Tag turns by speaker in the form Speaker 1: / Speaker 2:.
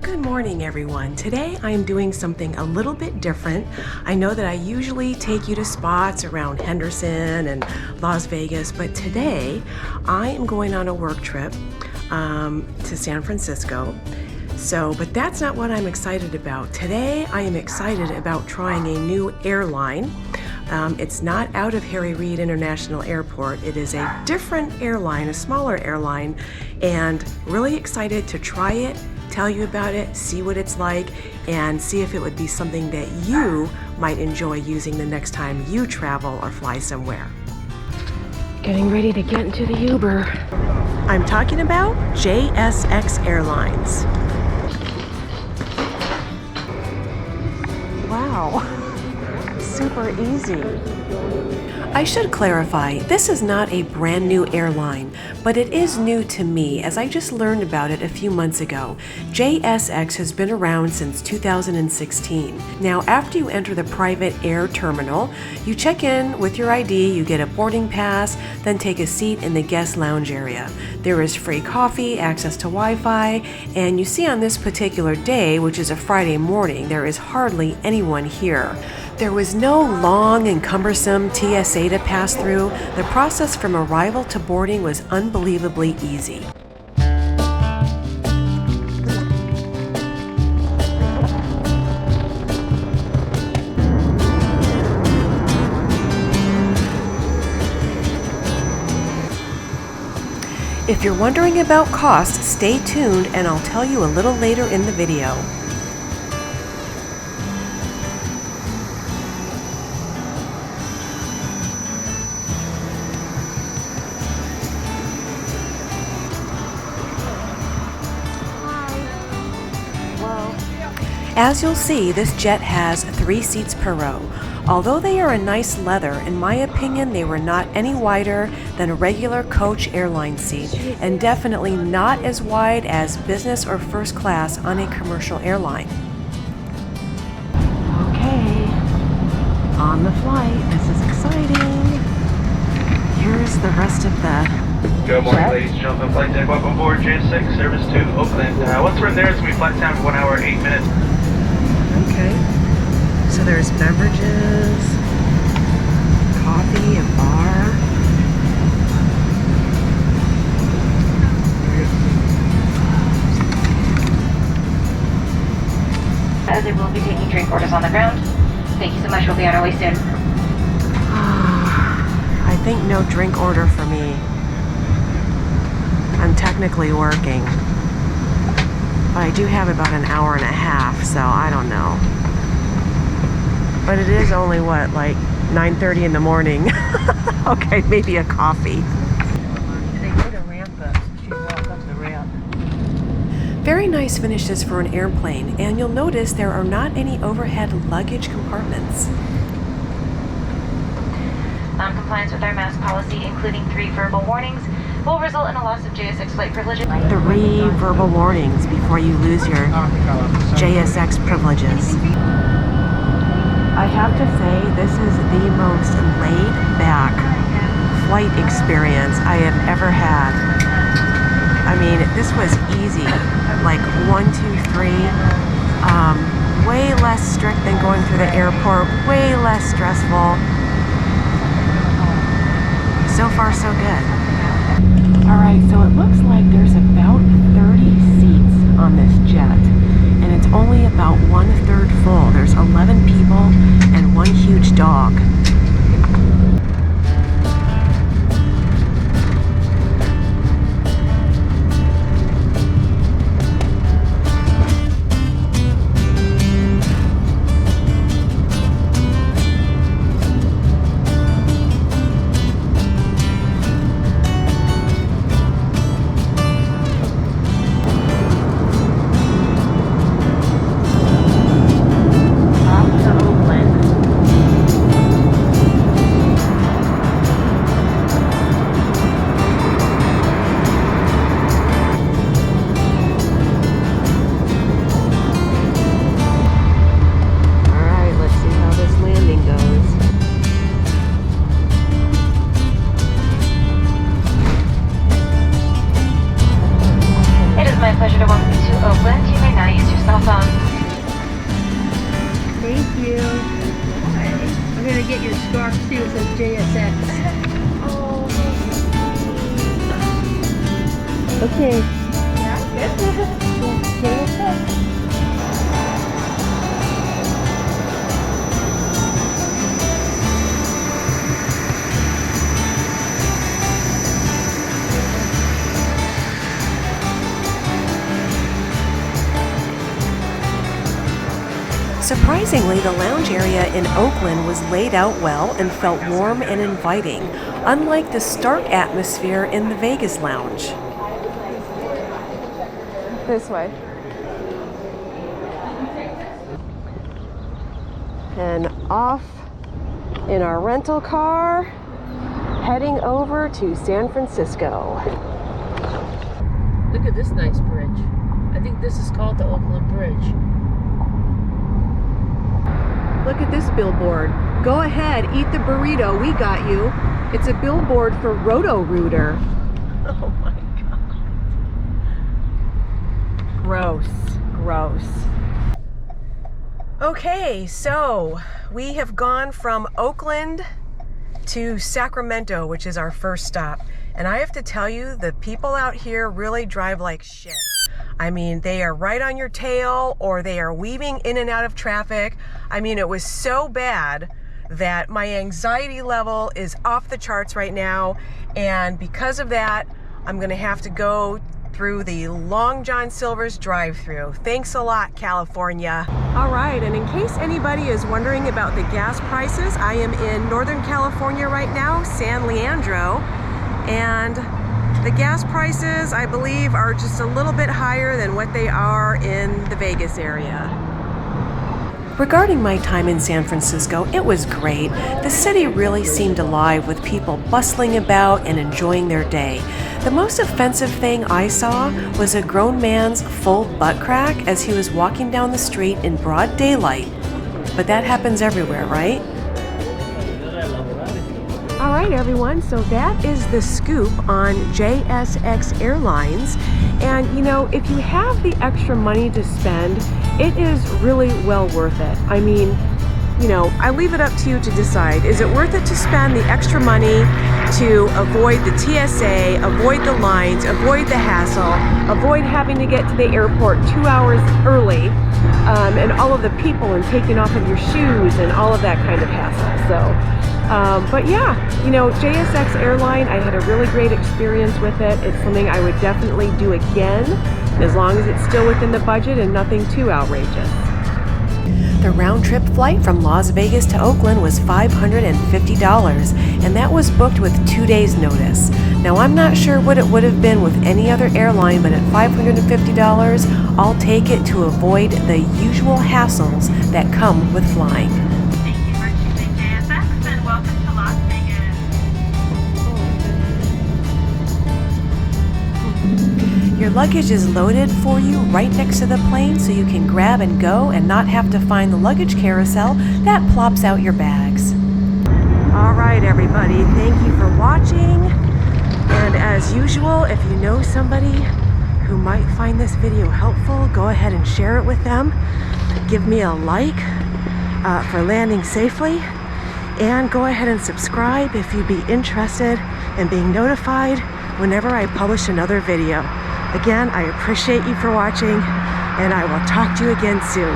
Speaker 1: Good morning, everyone. Today I am doing something a little bit different. I know that I usually take you to spots around Henderson and Las Vegas, but today I am going on a work trip to San Francisco. But that's not what I'm excited about. Today I am excited about trying a new airline. It's not out of Harry Reid International Airport. It is a different airline, a smaller airline, and really excited to try it, tell you about it, see what it's like, and see if it would be something that you might enjoy using the next time you travel or fly somewhere. Getting ready to get into the Uber. I'm talking about JSX Airlines. Wow, super easy. I should clarify, this is not a brand new airline, but it is new to me as I just learned about it a few months ago. JSX has been around since 2016. Now, after you enter the private air terminal, you check in with your ID, you get a boarding pass, then take a seat in the guest lounge area. There is free coffee, access to Wi-Fi, and you see on this particular day, which is a Friday morning, there is hardly anyone here. There was no long and cumbersome TSA to pass through. The process from arrival to boarding was unbelievably easy. If you're wondering about cost, stay tuned and I'll tell you a little later in the video. As you'll see, this jet has 3 seats per row. Although they are a nice leather, in my opinion, they were not any wider than a regular coach airline seat, and definitely not as wide as business or first class on a commercial airline. Okay, on the flight. This is exciting. Here's the rest of the
Speaker 2: Good morning, ladies and gentlemen. Flight deck, welcome aboard JSX service to Oakland. Once we're in there, it's going to be flight time for 1 hour, 8 minutes.
Speaker 1: Okay, so there's beverages, coffee, a bar.
Speaker 3: As they will be taking drink orders on the ground. Thank you so much. We'll be on our way soon.
Speaker 1: I think no drink order for me. I'm technically working, but I do have about an hour and a half, so I don't know. But it is only, what, like 9:30 in the morning? Okay, maybe a coffee.
Speaker 4: They put a ramp up, so she walked up the ramp.
Speaker 1: Very nice finishes for an airplane, and you'll notice there are not any overhead luggage compartments.
Speaker 3: Non-compliance with our mask policy, including 3 verbal warnings, will result in a loss of JSX flight privileges.
Speaker 1: 3 verbal warnings before you lose your JSX privileges. I have to say, this is the most laid-back flight experience I have ever had. I mean, this was easy, like 1, 2, 3. Way less strict than going through the airport, way less stressful. So far, so good. Alright, so it looks like there's about 30 seats on this jet, and it's only about 1/3 full. There's 11 people and 1 huge dog.
Speaker 4: Okay. Yeah, good. JSX.
Speaker 1: Surprisingly, the lounge area in Oakland was laid out well and felt warm and inviting, unlike the stark atmosphere in the Vegas lounge.
Speaker 4: This way.
Speaker 1: And off in our rental car, heading over to San Francisco.
Speaker 4: Look at this nice bridge. I think this is called the Oakland Bridge.
Speaker 1: Look at this billboard. Go ahead, eat the burrito, we got you. It's a billboard for Roto-Rooter. Oh my God. Gross, gross. Okay, so we have gone from Oakland to Sacramento, which is our first stop. And I have to tell you, the people out here really drive like shit. I mean, they are right on your tail, or they are weaving in and out of traffic. I mean, it was so bad that my anxiety level is off the charts right now. And because of that, I'm gonna have to go through the Long John Silver's drive-thru. Thanks a lot, California. All right, and in case anybody is wondering about the gas prices, I am in Northern California right now, San Leandro, and the gas prices, I believe, are just a little bit higher than what they are in the Vegas area. Regarding my time in San Francisco, it was great. The city really seemed alive with people bustling about and enjoying their day. The most offensive thing I saw was a grown man's full butt crack as he was walking down the street in broad daylight. But that happens everywhere, right? All right, everyone, so that is the scoop on JSX Airlines. And you know, if you have the extra money to spend, it is really well worth it. I mean, you know, I leave it up to you to decide. Is it worth it to spend the extra money to avoid the TSA, avoid the lines, avoid the hassle, avoid having to get to the airport 2 hours early, and all of the people and taking off of your shoes and all of that kind of hassle? So. But yeah, you know, JSX Airline, I had a really great experience with it. It's something I would definitely do again, as long as it's still within the budget and nothing too outrageous. The round-trip flight from Las Vegas to Oakland was $550, and that was booked with 2 days' notice. Now, I'm not sure what it would have been with any other airline, but at $550, I'll take it to avoid the usual hassles that come with flying. Your luggage is loaded for you right next to the plane, so you can grab and go and not have to find the luggage carousel that plops out your bags. All right, everybody, thank you for watching. And as usual, if you know somebody who might find this video helpful, go ahead and share it with them. Give me a like for landing safely. And go ahead and subscribe if you'd be interested in being notified whenever I publish another video. Again, I appreciate you for watching, and I will talk to you again soon.